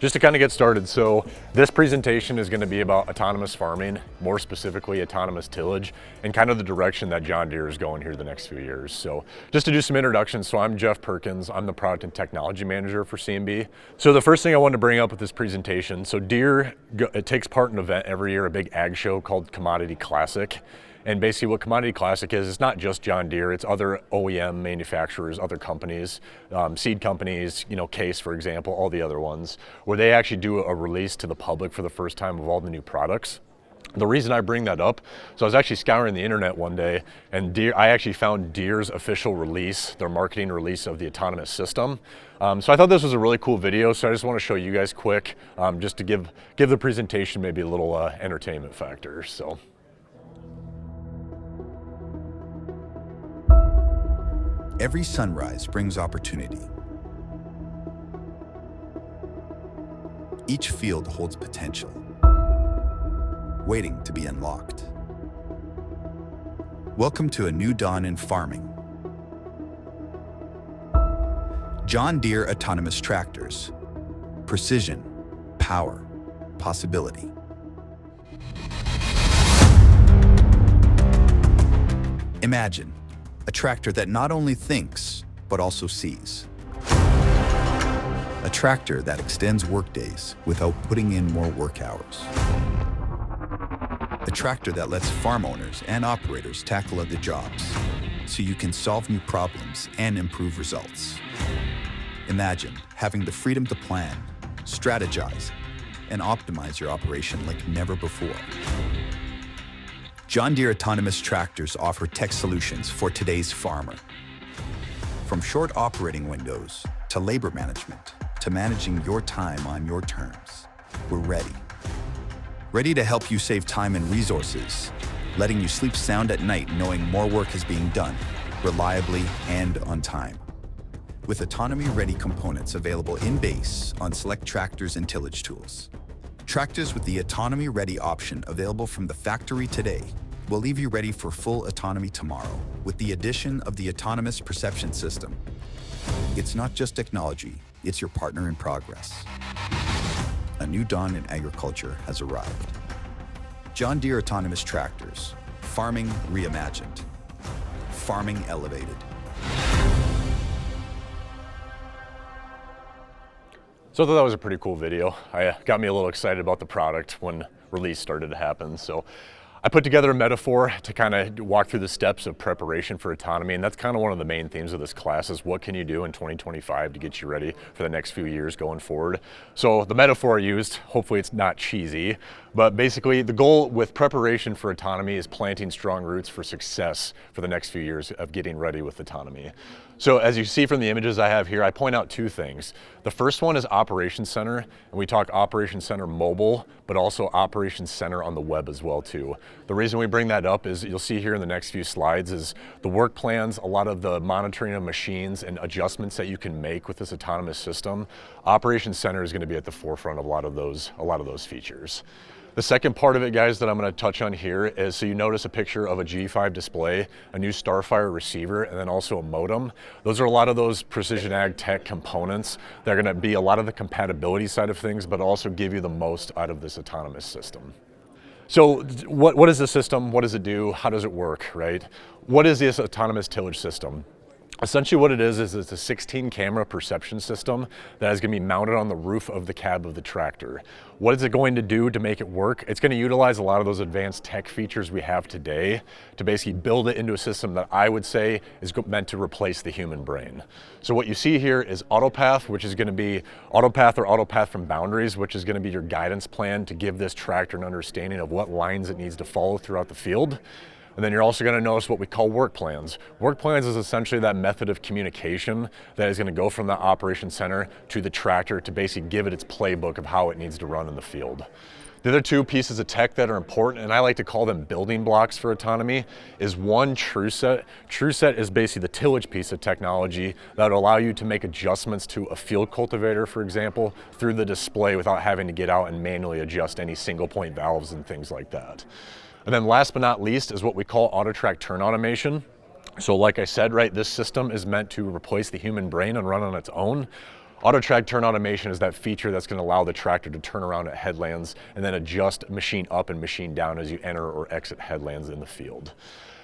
Just to kind of get started, so this presentation is going to be about autonomous farming, more specifically autonomous tillage, and kind of the direction that John Deere is going here the next few years. So just to do some introductions, so I'm Jeff Perkins. I'm the Product and Technology Manager for C&B. So the first thing I wanted to bring up with this presentation, so Deere, it takes part in an event every year, a big ag show called Commodity Classic. And basically what Commodity Classic is, it's not just John Deere, it's other OEM manufacturers, other companies, seed companies, Case, for example, all the other ones, where they actually do a release to the public for the first time of all the new products. The reason I bring that up, so I was actually scouring the internet one day, and I actually found Deere's official release, their marketing release of the autonomous system. So I thought this was a really cool video, so I just want to show you guys quick, just to give the presentation maybe a little entertainment factor. So. Every sunrise brings opportunity. Each field holds potential, waiting to be unlocked. Welcome to a new dawn in farming. John Deere Autonomous Tractors. Precision, power, possibility. Imagine a tractor that not only thinks, but also sees. A tractor that extends workdays without putting in more work hours. A tractor that lets farm owners and operators tackle other jobs, so you can solve new problems and improve results. Imagine having the freedom to plan, strategize, and optimize your operation like never before. John Deere Autonomous Tractors offer tech solutions for today's farmer. From short operating windows to labor management to managing your time on your terms, we're ready. Ready to help you save time and resources, letting you sleep sound at night knowing more work is being done, reliably and on time. With autonomy-ready components available in base on select tractors and tillage tools. Tractors with the autonomy-ready option available from the factory today will leave you ready for full autonomy tomorrow with the addition of the autonomous perception system. It's not just technology, it's your partner in progress. A new dawn in agriculture has arrived. John Deere Autonomous Tractors. Farming reimagined. Farming elevated. So I thought that was a pretty cool video. Got me a little excited about the product when release started to happen. So I put together a metaphor to kind of walk through the steps of preparation for autonomy, and that's kind of one of the main themes of this class is what can you do in 2025 to get you ready for the next few years going forward. So the metaphor I used, hopefully it's not cheesy, but basically the goal with preparation for autonomy is planting strong roots for success for the next few years of getting ready with autonomy. So as you see from the images I have here, I point out two things. The first one is Operations Center, and we talk Operations Center mobile, but also Operations Center on the web as well too. The reason we bring that up is you'll see here in the next few slides is the work plans, a lot of the monitoring of machines and adjustments that you can make with this autonomous system. Operations Center is going to be at the forefront of a lot of those features. The second part of it, guys, that I'm going to touch on here is, so you notice a picture of a G5 display, a new Starfire receiver, and then also a modem. Those are a lot of those precision ag tech components that are going to be a lot of the compatibility side of things, but also give you the most out of this autonomous system. So what is the system? What does it do? How does it work, right? What is this autonomous tillage system? Essentially what it is it's a 16 camera perception system that is going to be mounted on the roof of the cab of the tractor. What is it going to do to make it work? It's going to utilize a lot of those advanced tech features we have today to basically build it into a system that I would say is meant to replace the human brain. So what you see here is AutoPath, which is going to be AutoPath from boundaries, which is going to be your guidance plan to give this tractor an understanding of what lines it needs to follow throughout the field. And then you're also going to notice what we call work plans. Work plans is essentially that method of communication that is going to go from the operations center to the tractor to basically give it its playbook of how it needs to run in the field. The other two pieces of tech that are important, and I like to call them building blocks for autonomy, is one, TrueSet. TrueSet is basically the tillage piece of technology that will allow you to make adjustments to a field cultivator, for example, through the display without having to get out and manually adjust any single point valves and things like that. And then last but not least is what we call auto-track turn automation. So like I said, right, this system is meant to replace the human brain and run on its own. Auto track turn automation is that feature that's going to allow the tractor to turn around at headlands and then adjust machine up and machine down as you enter or exit headlands in the field.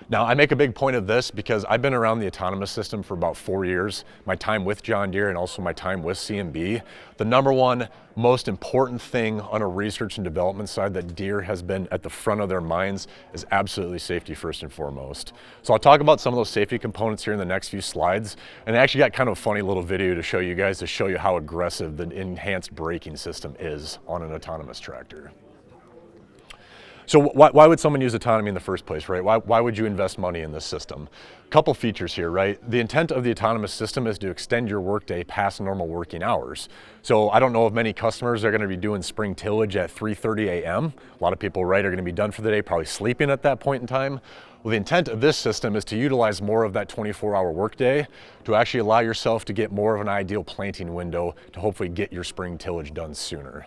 Now, I make a big point of this because I've been around the autonomous system for about 4 years, my time with John Deere and also my time with CMB. The number one most important thing on a research and development side that Deere has been at the front of their minds is absolutely safety first and foremost. So I'll talk about some of those safety components here in the next few slides. And I actually got kind of a funny little video to show you guys to show you how aggressive the enhanced braking system is on an autonomous tractor. So why would someone use autonomy in the first place, right? Why would you invest money in this system? A couple features here, right? The intent of the autonomous system is to extend your workday past normal working hours. So I don't know if many customers are going to be doing spring tillage at 3:30 a.m. A lot of people, right, are going to be done for the day, probably sleeping at that point in time. Well, the intent of this system is to utilize more of that 24-hour workday to actually allow yourself to get more of an ideal planting window to hopefully get your spring tillage done sooner.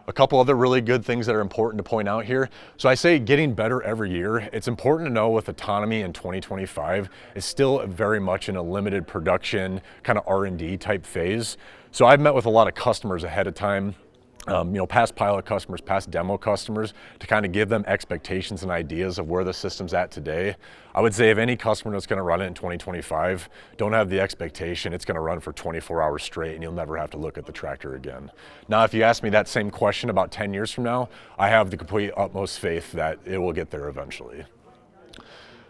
A couple other really good things that are important to point out here. So I say getting better every year. It's important to know with autonomy in 2025, it's still very much in a limited production kind of R&D type phase. So I've met with a lot of customers ahead of time, past pilot customers, past demo customers, to kind of give them expectations and ideas of where the system's at today. I would say if any customer that's going to run it in 2025, don't have the expectation it's going to run for 24 hours straight and you'll never have to look at the tractor again. Now, if you ask me that same question about 10 years from now, I have the complete utmost faith that it will get there eventually.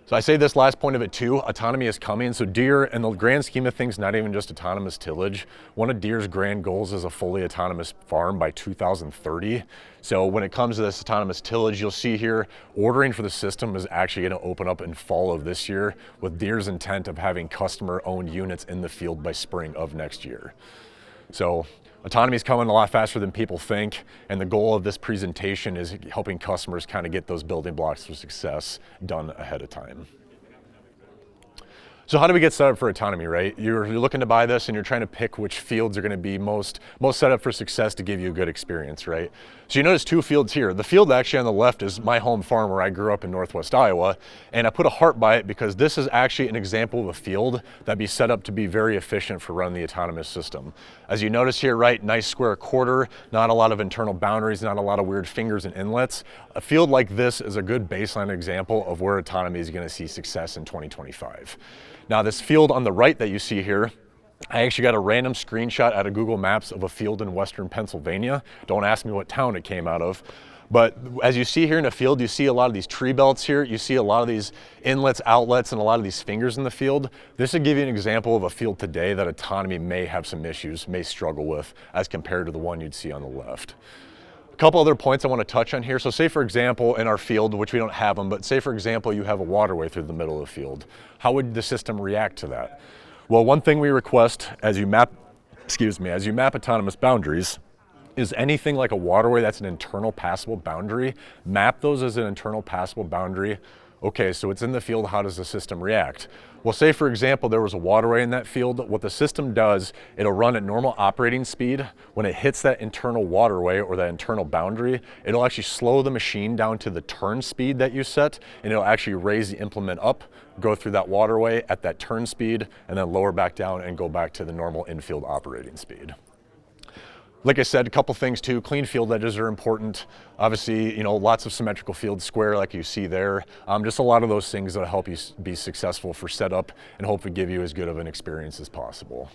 So I say this last point of it too, autonomy is coming. So Deere, in the grand scheme of things, not even just autonomous tillage, one of Deere's grand goals is a fully autonomous farm by 2030. So when it comes to this autonomous tillage, you'll see here, ordering for the system is actually going to open up in fall of this year with Deere's intent of having customer-owned units in the field by spring of next year. So autonomy is coming a lot faster than people think, and the goal of this presentation is helping customers kind of get those building blocks for success done ahead of time. So how do we get set up for autonomy, right? You're looking to buy this and you're trying to pick which fields are going to be most set up for success to give you a good experience, right? So you notice two fields here. The field actually on the left is my home farm where I grew up in Northwest Iowa, and I put a heart by it because this is actually an example of a field that'd be set up to be very efficient for running the autonomous system. As you notice here, right, nice square quarter, not a lot of internal boundaries, not a lot of weird fingers and inlets. A field like this is a good baseline example of where autonomy is going to see success in 2025. Now this field on the right that you see here, I actually got a random screenshot out of Google Maps of a field in western Pennsylvania. Don't ask me what town it came out of. But as you see here in the field, you see a lot of these tree belts here. You see a lot of these inlets, outlets, and a lot of these fingers in the field. This would give you an example of a field today that autonomy may have some issues, may struggle with as compared to the one you'd see on the left. A couple other points I want to touch on here. So say for example, in our field, which we don't have them, but say for example, you have a waterway through the middle of the field. How would the system react to that? Well, one thing we request as you map autonomous boundaries is anything like a waterway that's an internal passable boundary, map those as an internal passable boundary. Okay, so it's in the field, how does the system react? Well, say for example, there was a waterway in that field. What the system does, it'll run at normal operating speed. When it hits that internal waterway or that internal boundary, it'll actually slow the machine down to the turn speed that you set, and it'll actually raise the implement up, go through that waterway at that turn speed, and then lower back down and go back to the normal in-field operating speed. Like I said, a couple things too. Clean field edges are important. Obviously, lots of symmetrical fields, square like you see there. Just a lot of those things that'll help you be successful for setup and hopefully give you as good of an experience as possible.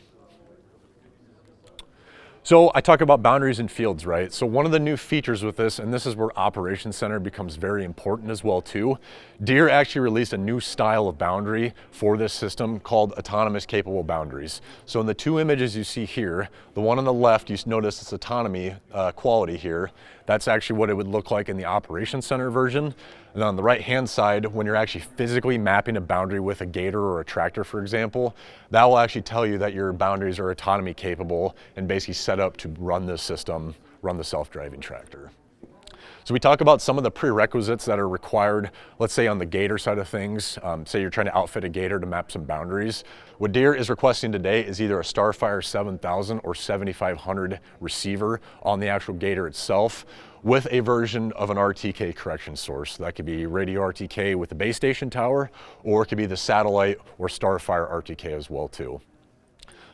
So I talk about boundaries and fields, right? So one of the new features with this, and this is where Operations Center becomes very important as well too, Deere actually released a new style of boundary for this system called autonomous capable boundaries. So in the two images you see here, the one on the left, you notice it's autonomy quality here. That's actually what it would look like in the Operations Center version. And on the right-hand side, when you're actually physically mapping a boundary with a gator or a tractor, for example, that will actually tell you that your boundaries are autonomy capable and basically set up to run this system, run the self-driving tractor. So we talk about some of the prerequisites that are required, let's say on the gator side of things, say you're trying to outfit a gator to map some boundaries. What Deere is requesting today is either a Starfire 7000 or 7500 receiver on the actual gator itself with a version of an RTK correction source. That could be radio RTK with the base station tower, or it could be the satellite or Starfire RTK as well too.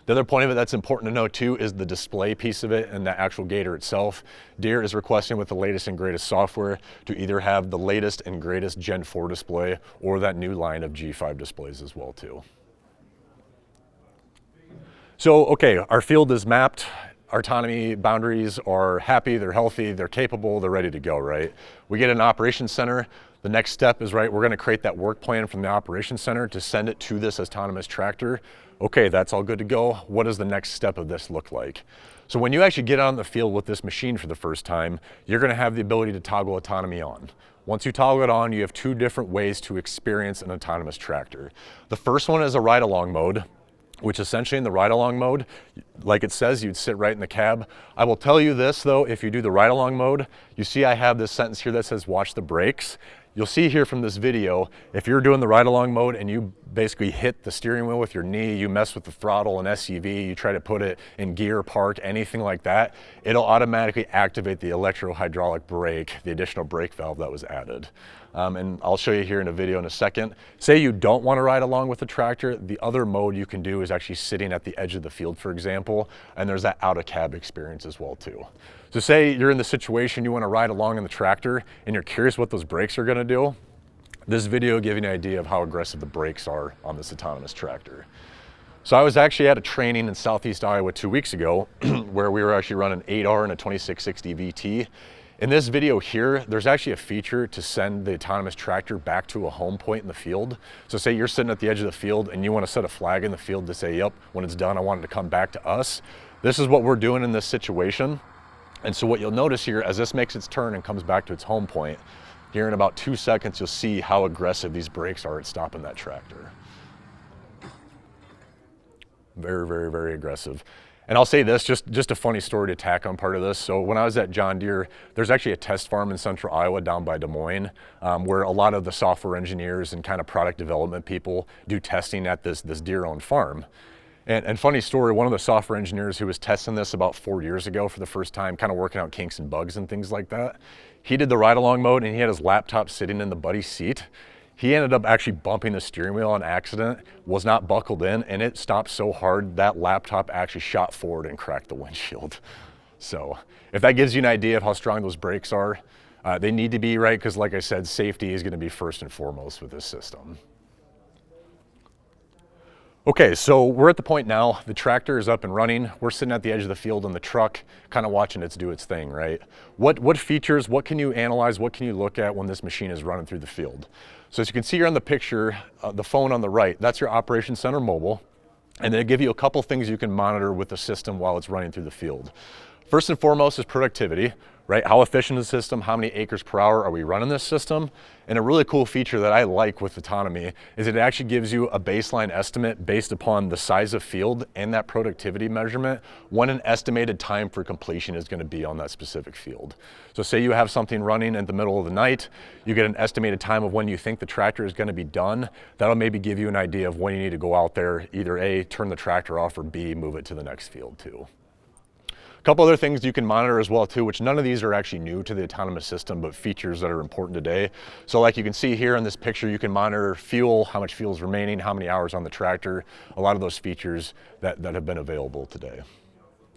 The other point of it that's important to know too is the display piece of it and the actual gator itself. Deere is requesting with the latest and greatest software to either have the latest and greatest Gen 4 display or that new line of G5 displays as well too. So, okay, our field is mapped. Our autonomy boundaries are happy, they're healthy, they're capable, they're ready to go, right? We get an operations center. The next step is, right, we're gonna create that work plan from the operations center to send it to this autonomous tractor. Okay, that's all good to go. What does the next step of this look like? So when you actually get out in the field with this machine for the first time, you're gonna have the ability to toggle autonomy on. Once you toggle it on, you have two different ways to experience an autonomous tractor. The first one is a ride-along mode, which essentially in the ride-along mode, like it says, you'd sit right in the cab. I will tell you this though, if you do the ride-along mode, you see I have this sentence here that says watch the brakes. You'll see here from this video, if you're doing the ride-along mode and you basically hit the steering wheel with your knee, you mess with the throttle and SUV, you try to put it in gear, park, anything like that, it'll automatically activate the electro-hydraulic brake, the additional brake valve that was added. And I'll show you here in a video in a second. Say you don't want to ride along with the tractor, the other mode you can do is actually sitting at the edge of the field, for example, and there's that out-of-cab experience as well too. So say you're in the situation you want to ride along in the tractor and you're curious what those brakes are going to do. This video will give you an idea of how aggressive the brakes are on this autonomous tractor. So I was actually at a training in Southeast Iowa 2 weeks ago where we were actually running 8R and a 2660 VT. In this video here, there's actually a feature to send the autonomous tractor back to a home point in the field. So say you're sitting at the edge of the field and you want to set a flag in the field to say, yep, when it's done, I want it to come back to us. This is what we're doing in this situation. And so what you'll notice here, as this makes its turn and comes back to its home point, here in about 2 seconds, you'll see how aggressive these brakes are at stopping that tractor. Very, very, very aggressive. And I'll say this, just a funny story to tack on part of this. So when I was at John Deere, there's actually a test farm in central Iowa down by Des Moines where a lot of the software engineers and kind of product development people do testing at this Deere-owned farm. And funny story, one of the software engineers who was testing this about 4 years ago for the first time, kind of working out kinks and bugs and things like that, he did the ride-along mode and he had his laptop sitting in the buddy seat. He ended up actually bumping the steering wheel on accident, was not buckled in, and it stopped so hard that laptop actually shot forward and cracked the windshield. So if that gives you an idea of how strong those brakes are, they need to be right, because like I said, safety is going to be first and foremost with this system. Okay, so we're at the point now, the tractor is up and running. We're sitting at the edge of the field in the truck, kind of watching it do its thing, right? What features, what can you analyze, what can you look at when this machine is running through the field? So as you can see here on the picture, the phone on the right, that's your Operations Center mobile. And they give you a couple things you can monitor with the system while it's running through the field. First and foremost is productivity, right? How efficient is the system? How many acres per hour are we running this system? And a really cool feature that I like with autonomy is it actually gives you a baseline estimate based upon the size of field and that productivity measurement when an estimated time for completion is going to be on that specific field. So say you have something running in the middle of the night, you get an estimated time of when you think the tractor is going to be done. That'll maybe give you an idea of when you need to go out there, either A, turn the tractor off, or B, move it to the next field too. A couple other things you can monitor as well too, which none of these are actually new to the autonomous system, but features that are important today. So like you can see here in this picture, you can monitor fuel, how much fuel is remaining, how many hours on the tractor, a lot of those features that have been available today.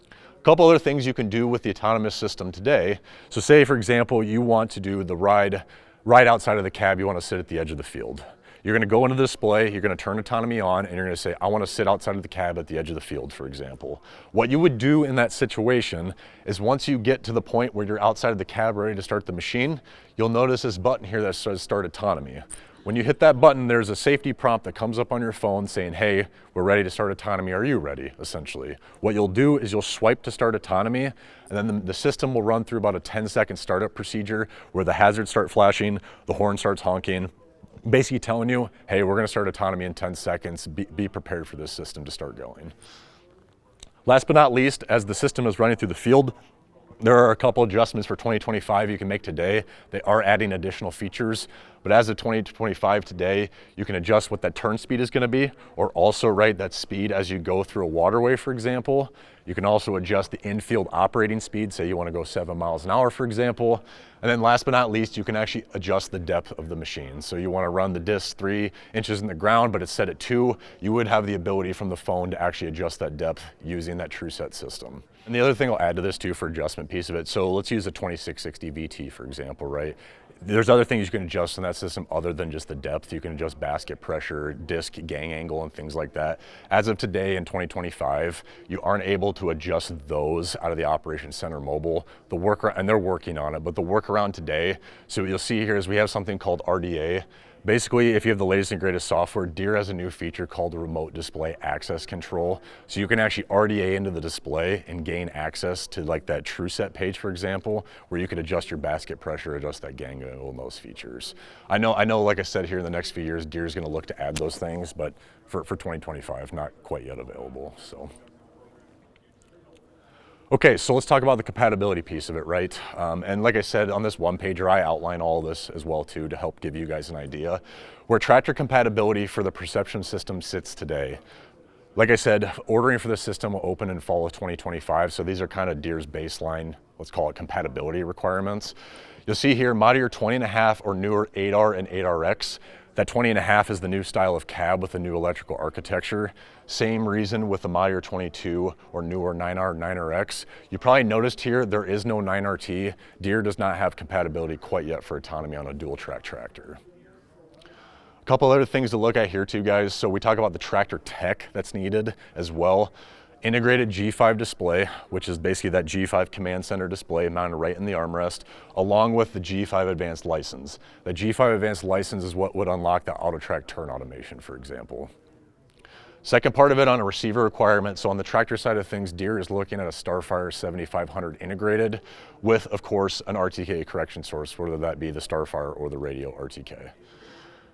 A couple other things you can do with the autonomous system today. So say, for example, you want to do the ride outside of the cab, you want to sit at the edge of the field. You're going to go into the display, you're going to turn autonomy on, and you're going to say, I want to sit outside of the cab at the edge of the field, for example. What you would do in that situation is once you get to the point where you're outside of the cab ready to start the machine, you'll notice this button here that says Start Autonomy. When you hit that button, there's a safety prompt that comes up on your phone saying, hey, we're ready to start autonomy. Are you ready, essentially? What you'll do is you'll swipe to start autonomy, and then the system will run through about a 10-second startup procedure where the hazards start flashing, the horn starts honking, basically telling you, hey, we're going to start autonomy in 10 seconds. Be prepared for this system to start going. Last but not least, as the system is running through the field, There are a couple adjustments for 2025 you can make today. They are adding additional features, but as of 2025 today, you can adjust what that turn speed is going to be, or also right that speed as you go through a waterway, for example. You can also adjust the infield operating speed, say you want to go 7 miles an hour, for example. And then last but not least, you can actually adjust the depth of the machine. So you want to run the disc 3 inches in the ground, but it's set at 2. You would have the ability from the phone to actually adjust that depth using that TrueSet system. And the other thing I'll add to this too for adjustment piece of it, so let's use a 2660 VT, for example, right? There's other things you can adjust in that system other than just the depth. You can adjust basket pressure, disc gang angle, and things like that. As of today in 2025, you aren't able to adjust those out of the Operations Center mobile. The workaround, and they're working on it, but the workaround today, so what you'll see here is we have something called RDA. Basically, if you have the latest and greatest software, Deere has a new feature called the Remote Display Access Control. So you can actually RDA into the display and gain access to like that TrueSet page, for example, where you can adjust your basket pressure, adjust that gang angle, and those features. I know, like I said, here in the next few years, Deere's gonna look to add those things, but for 2025, not quite yet available, so. Okay, so let's talk about the compatibility piece of it, right? And like I said, on this one pager, I outline all this as well too to help give you guys an idea where tractor compatibility for the perception system sits today. Like I said, ordering for the system will open in fall of 2025, so these are kind of Deere's baseline, let's call it compatibility requirements. You'll see here model year 20.5 or newer 8R and 8RX. That 20.5 is the new style of cab with the new electrical architecture. Same reason with the model year 22 or newer 9R, 9RX. You probably noticed here there is no 9RT. Deere does not have compatibility quite yet for autonomy on a dual track tractor. A couple other things to look at here too, guys. So we talk about the tractor tech that's needed as well. Integrated G5 display, which is basically that G5 command center display mounted right in the armrest, along with the G5 advanced license. The G5 advanced license is what would unlock the AutoTrack turn automation, for example. Second part of it on a receiver requirement, so on the tractor side of things, Deere is looking at a Starfire 7500 integrated with, of course, an RTK correction source, whether that be the Starfire or the radio RTK.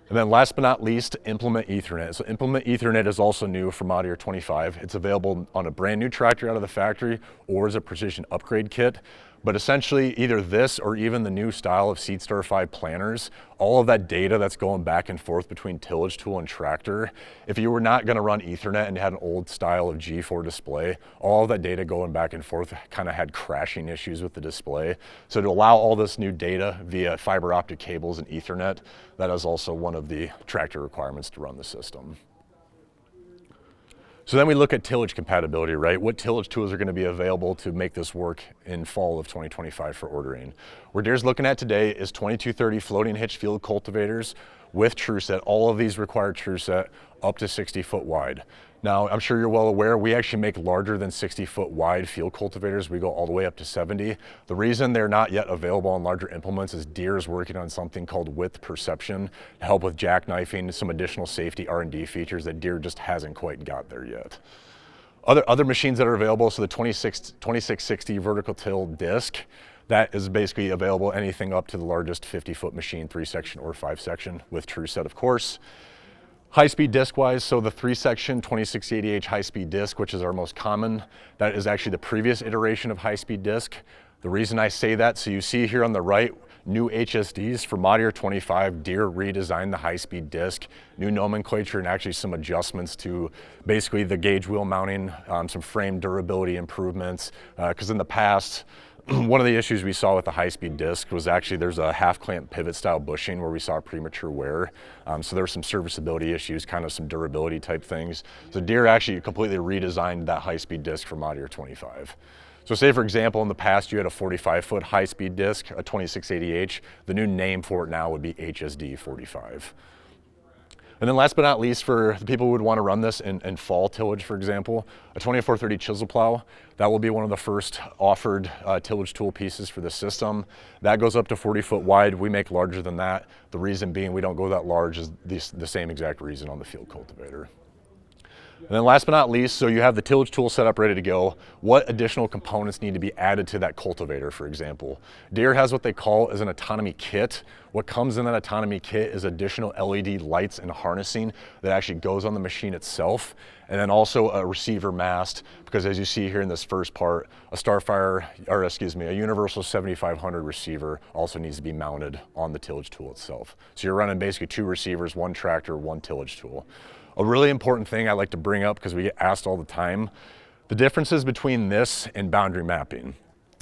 And then last but not least, Implement Ethernet. So Implement Ethernet is also new for model year 25. It's available on a brand new tractor out of the factory or as a precision upgrade kit. But essentially either this or even the new style of SeedStar 5 planners, all of that data that's going back and forth between tillage tool and tractor, if you were not gonna run Ethernet and had an old style of G4 display, all of that data going back and forth kind of had crashing issues with the display. So to allow all this new data via fiber optic cables and Ethernet, that is also one of the tractor requirements to run the system. So then we look at tillage compatibility, right? What tillage tools are going to be available to make this work in fall of 2025 for ordering? Where Deere's looking at today is 2230 floating hitch field cultivators with TrueSet. All of these require TrueSet up to 60 foot wide. Now, I'm sure you're well aware, we actually make larger than 60 foot wide field cultivators. We go all the way up to 70. The reason they're not yet available on larger implements is Deere is working on something called width perception to help with jackknifing, some additional safety R&D features that Deere just hasn't quite got there yet. Other machines that are available, so the 2660 vertical till disc, that is basically available anything up to the largest 50 foot machine, 3-section or 5-section with TrueSet, of course. High-speed disc-wise, so the 3-section 2680H high-speed disc, which is our most common, that is actually the previous iteration of high-speed disc. The reason I say that, so you see here on the right, new HSDs for model year 25, Deere redesigned the high-speed disc, new nomenclature and actually some adjustments to basically the gauge wheel mounting, some frame durability improvements, because in the past, one of the issues we saw with the high-speed disc was actually there's a half-clamp pivot style bushing where we saw premature wear. So there were some serviceability issues, kind of some durability type things. So Deere actually completely redesigned that high-speed disc for model year 25. So say for example, in the past you had a 45 foot high-speed disc, a 2680H. The new name for it now would be HSD 45. And then last but not least, for the people who would want to run this in fall tillage, for example, a 2430 chisel plow, that will be one of the first offered tillage tool pieces for the system. That goes up to 40 foot wide. We make larger than that. The reason being we don't go that large is the same exact reason on the field cultivator. And then last but not least, so you have the tillage tool set up ready to go. What additional components need to be added to that cultivator, for example? Deere has what they call as an autonomy kit. What comes in that autonomy kit is additional LED lights and harnessing that actually goes on the machine itself. And then also a receiver mast, because as you see here in this first part, a universal 7500 receiver also needs to be mounted on the tillage tool itself. So you're running basically 2 receivers, 1 tractor, 1 tillage tool. A really important thing I like to bring up, because we get asked all the time, the differences between this and boundary mapping.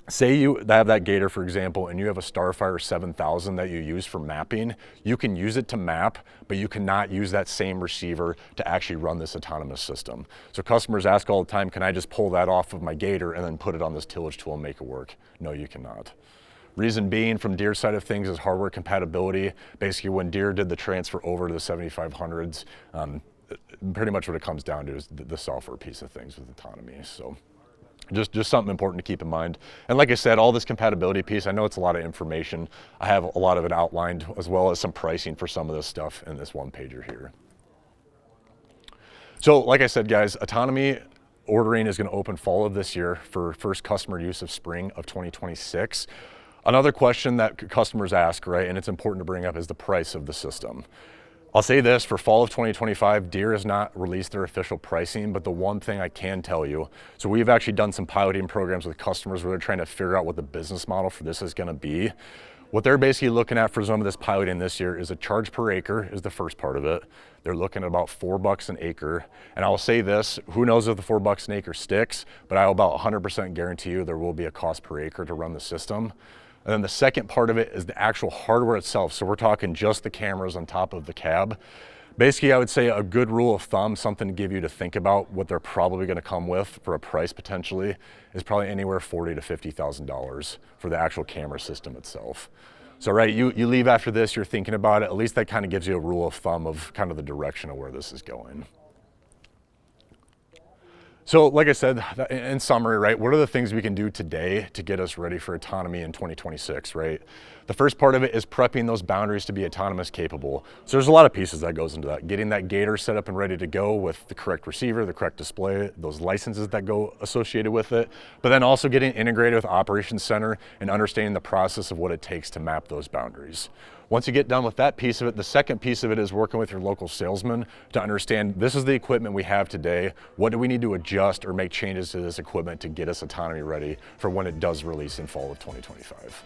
Say you have that gator, for example, and you have a Starfire 7000 that you use for mapping. You can use it to map, but you cannot use that same receiver to actually run this autonomous system. So customers ask all the time, can I just pull that off of my gator and then put it on this tillage tool and make it work? No, you cannot. Reason being, from Deere's side of things, is hardware compatibility. Basically, when Deere did the transfer over to the 7500s, pretty much what it comes down to is the software piece of things with autonomy. So just something important to keep in mind. And like I said, all this compatibility piece, I know it's a lot of information. I have a lot of it outlined, as well as some pricing for some of this stuff in this one pager here. So like I said, guys, autonomy ordering is going to open fall of this year for first customer use of spring of 2026. Another question that customers ask, right, and it's important to bring up, is the price of the system. I'll say this, for fall of 2025, Deere has not released their official pricing, but the one thing I can tell you, so we've actually done some piloting programs with customers where they're trying to figure out what the business model for this is going to be. What they're basically looking at for some of this piloting this year is a charge per acre is the first part of it. They're looking at about $4 an acre. And I'll say this, who knows if the $4 an acre sticks, but I'll about 100% guarantee you there will be a cost per acre to run the system. And then the second part of it is the actual hardware itself. So we're talking just the cameras on top of the cab. Basically, I would say a good rule of thumb, something to give you to think about what they're probably going to come with for a price potentially, is probably anywhere $40,000 to $50,000 for the actual camera system itself. So right, you leave after this, you're thinking about it, at least that kind of gives you a rule of thumb of kind of the direction of where this is going. So like I said, in summary, right, what are the things we can do today to get us ready for autonomy in 2026, right? The first part of it is prepping those boundaries to be autonomous capable. So there's a lot of pieces that goes into that. Getting that gator set up and ready to go with the correct receiver, the correct display, those licenses that go associated with it, but then also getting integrated with Operations Center and understanding the process of what it takes to map those boundaries. Once you get done with that piece of it, the second piece of it is working with your local salesman to understand this is the equipment we have today. What do we need to adjust or make changes to this equipment to get us autonomy ready for when it does release in fall of 2025?